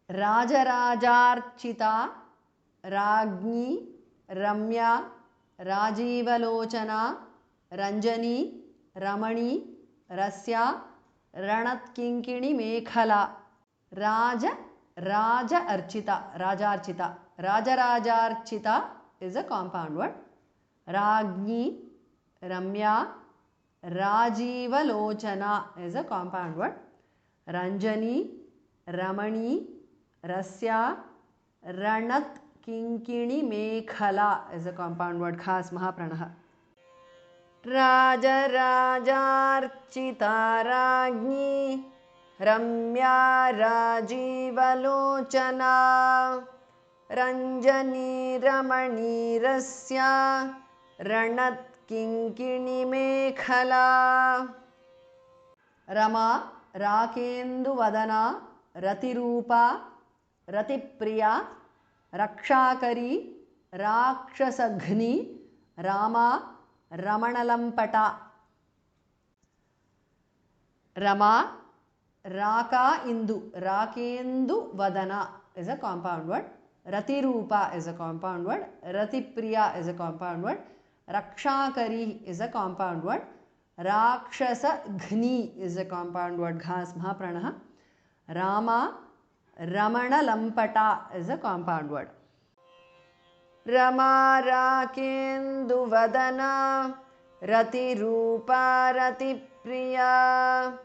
राजराजार्चिता राज्ञी रम्या राजीवलोचना रंजनी रमणी रस्या रणत्किङ्किणी मेखला राजार्चिता राजराजार्चिता is a compound word. Rajni Ramya Rajivalochana is a compound word. Ranjani Ramani Rasya Ranat Kinkini Mekhala is a compound word. Khas Mahapranah. Raja Rajarchita Rajni Ramya Rajivalochana Ranjani Ramani Rasya Ranat Kinkini Mekhala Rama Rakendu Vadana Ratirupa Ratipriya Rakshakari Rakshasagni Rama Ramanalampata Rama Raka Indu Rakendu Vadana is a compound word. Ratirupa is a compound word. Ratipriya is a compound word. Rakshakari is a compound word. Rakshasagni is a compound word. Ghas Mahapranah. Rama Ramanalampata is a compound word. Rama Rakendu Vadana Ratirupa Ratipriya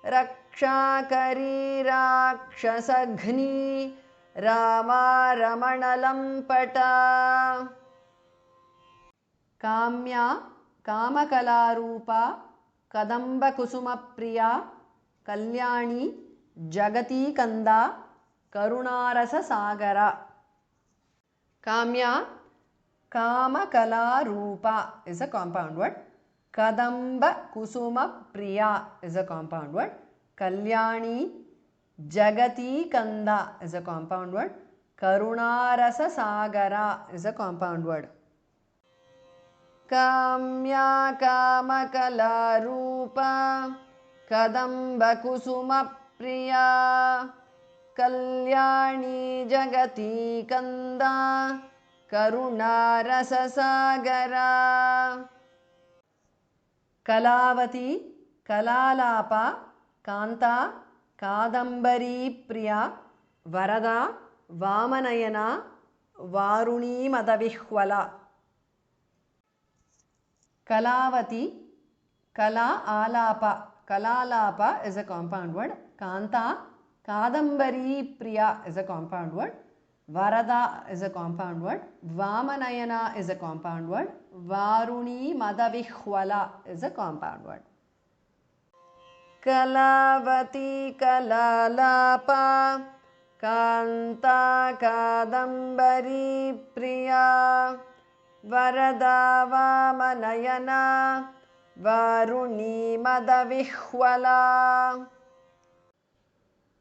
Rakshakari Rakshasagni Rama Ramanalampata Kamya Kamakalarupa Kadamba Kusumapriya Kalyani Jagati Kanda Karunarasa Sagara Kamya Kamakalarupa is a compound word. Kadamba Kusumapriya is a compound word. Kalyani Jagati Kanda is a compound word. Karunarasa Sagara is a compound word. Kamya Kamakalarupa Kadamba Kusumapriya Kalyani Jagati Kanda Karunarasa Sagara Kalavati Kalalapa Kanta Kadambari Priya Varada Vamanayana Varuni Madavihwala Kalavati Kala Alapa Kalalapa is a compound word. Kanta Kadambari Priya is a compound word. Varada is a compound word. Vamanayana is a compound word. Varuni Madavihwala is a compound word. Kalavati Kalalapa Kanta Kadambari Priya Varada Vamanayana Varuni Madavihwala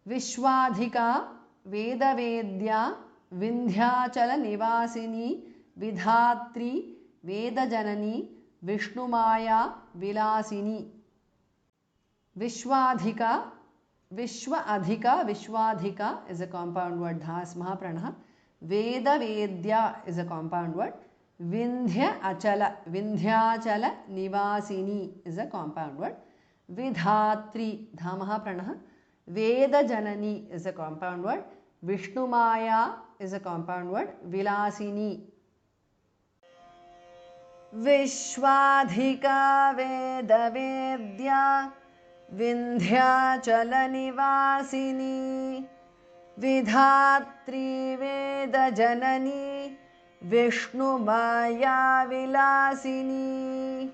Vishwadhika Vedavedya Vindhyachala Nivasini Vidhatri Vedajanani Vishnumaya Vilasini Vishwadhika Vishwadhika Vishwadhika is a compound word. Dhas Mahapranah. Vedavedya is a compound word. Vindhyachala Nivasini is a compound word. Vidhatri Dha Mahapranah. Vedajanani is a compound word. Vishnumaya is a compound word. Vilasini Vishwadhika Vedavedya Vindhyachala Nivasini Vidhatri Vedajanani Vishnumaya Vilasini